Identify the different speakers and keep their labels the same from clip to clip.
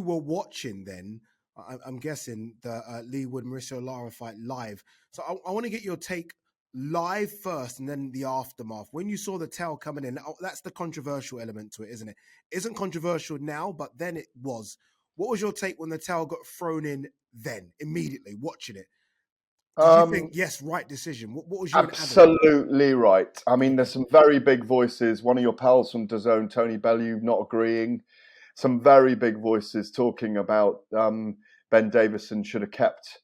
Speaker 1: were watching then, I'm guessing the Lee Wood Mauricio Lara fight live. So I want to get your take live first and then the aftermath. When you saw the tail coming in, that's the controversial element to it, isn't it? Isn't controversial now, but then it was. What was your take when the tail got thrown in then, immediately, watching it? Did you think, yes, right decision? What was your
Speaker 2: absolutely right? I mean, there's some very big voices. One of your pals from DAZN, Tony Bellew, not agreeing. Some very big voices talking about Ben Davison should have kept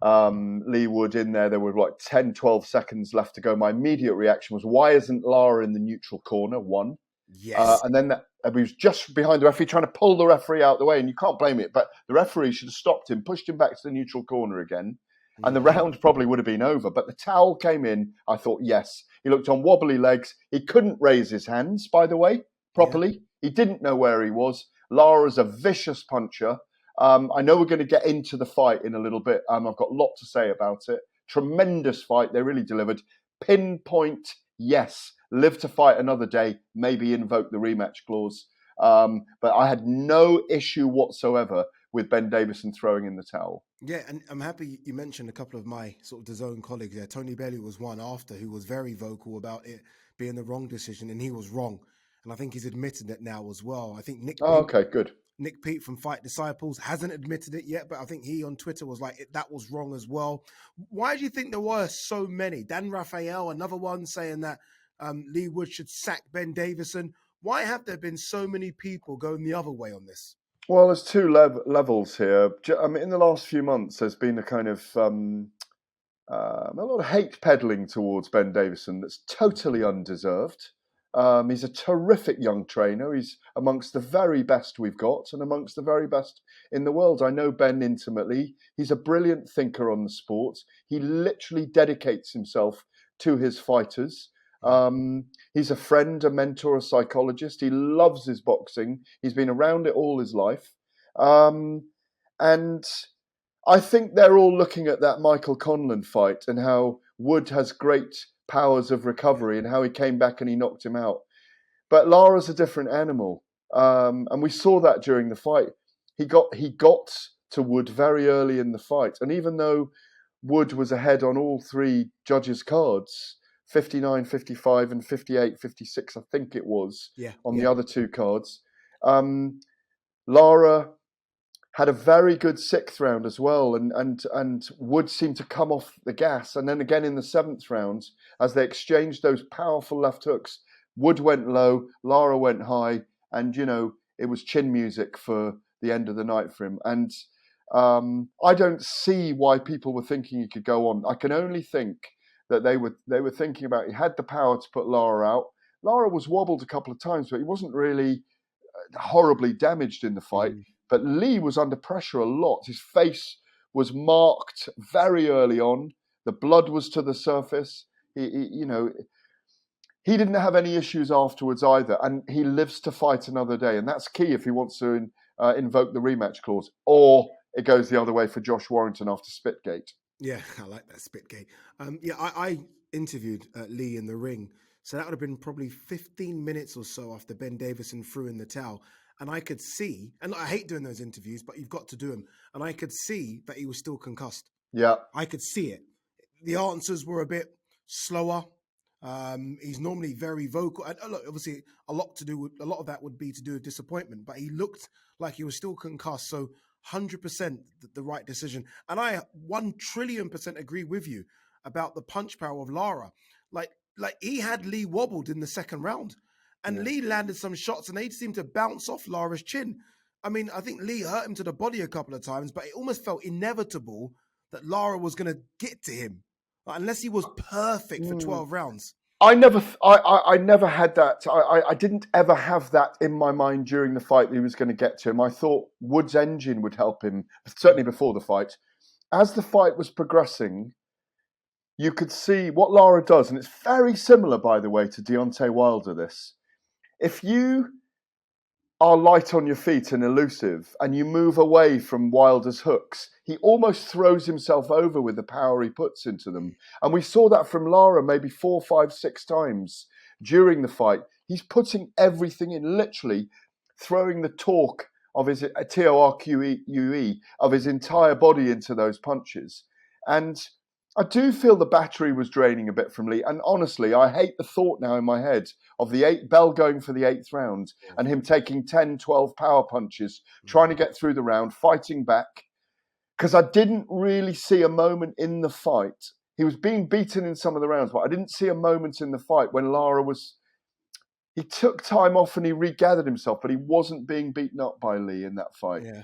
Speaker 2: Lee Wood in there. There were like 10, 12 seconds left to go. My immediate reaction was, why isn't Lara in the neutral corner? One.
Speaker 1: Yes.
Speaker 2: And then he was just behind the referee trying to pull the referee out of the way. And you can't blame it. But the referee should have stopped him, pushed him back to the neutral corner again. And the round probably would have been over. But the towel came in. I thought, yes. He looked on wobbly legs. He couldn't raise his hands, by the way, properly. Yeah. He didn't know where he was. Lara's a vicious puncher. I know we're going to get into the fight in a little bit. I've got a lot to say about it. Tremendous fight. They really delivered. Pinpoint, yes. Live to fight another day. Maybe invoke the rematch clause. But I had no issue whatsoever with Ben Davison throwing in the towel.
Speaker 1: Yeah, and I'm happy you mentioned a couple of my sort of DAZN colleagues there. Tony Bellew was one after who was very vocal about it being the wrong decision, and he was wrong. And I think he's admitted it now as well. I think Nick Pete from Fight Disciples hasn't admitted it yet, but I think he on Twitter was like, that was wrong as well. Why do you think there were so many? Dan Raphael, another one saying that Lee Wood should sack Ben Davison. Why have there been so many people going the other way on this?
Speaker 2: Well, there's two levels here. I mean, in the last few months, there's been a kind of a lot of hate peddling towards Ben Davison that's totally undeserved. He's a terrific young trainer. He's amongst the very best we've got and amongst the very best in the world. I know Ben intimately. He's a brilliant thinker on the sport. He literally dedicates himself to his fighters. He's a friend, a mentor, a psychologist. He loves his boxing. He's been around it all his life. And I think they're all looking at that Michael Conlan fight and how Wood has great powers of recovery and how he came back and he knocked him out. But Lara's a different animal. And we saw that during the fight. He got to Wood very early in the fight. And even though Wood was ahead on all three judges' cards, 59, 55 and 58, 56, I think it was, on the other two cards, Lara had a very good sixth round as well, and Wood seemed to come off the gas. And then again in the seventh round, as they exchanged those powerful left hooks, Wood went low, Lara went high, and, you know, it was chin music for the end of the night for him. And I don't see why people were thinking he could go on. I can only think that they were thinking about he had the power to put Lara out. Lara was wobbled a couple of times, but he wasn't really horribly damaged in the fight. But Lee was under pressure a lot. His face was marked very early on. The blood was to the surface. He didn't have any issues afterwards either. And he lives to fight another day. And that's key if he wants to invoke the rematch clause. Or it goes the other way for Josh Warrington after Spitgate.
Speaker 1: Yeah, I like that Spitgate. I interviewed Lee in the ring. So that would have been probably 15 minutes or so after Ben Davison threw in the towel. And I could see, and I hate doing those interviews, but you've got to do them. And I could see that he was still concussed.
Speaker 2: Yeah.
Speaker 1: I could see it. The answers were a bit slower. He's normally very vocal. And look, obviously, a lot of that would be to do with disappointment. But he looked like he was still concussed. So 100% the right decision. And I 1,000,000,000,000% agree with you about the punch power of Lara. Like he had Lee wobbled in the second round. And Lee landed some shots and they seemed to bounce off Lara's chin. I mean, I think Lee hurt him to the body a couple of times, but it almost felt inevitable that Lara was going to get to him, unless he was perfect for 12 rounds.
Speaker 2: I never had that. I didn't ever have that in my mind during the fight that he was going to get to him. I thought Wood's engine would help him, certainly before the fight. As the fight was progressing, you could see what Lara does, and it's very similar, by the way, to Deontay Wilder, this. If you are light on your feet and elusive and you move away from Wilder's hooks, he almost throws himself over with the power he puts into them. And we saw that from Lara maybe 4, 5, 6 times during the fight. He's putting everything in, literally throwing the torque of his TORQUE of his entire body into those punches. And I do feel the battery was draining a bit from Lee. And honestly, I hate the thought now in my head of Bell going for the 8th round and him taking 10, 12 power punches, trying to get through the round, fighting back. Because I didn't really see a moment in the fight. He was being beaten in some of the rounds, but I didn't see a moment in the fight when Lara was... He took time off and he regathered himself, but he wasn't being beaten up by Lee in that fight.
Speaker 1: Yeah.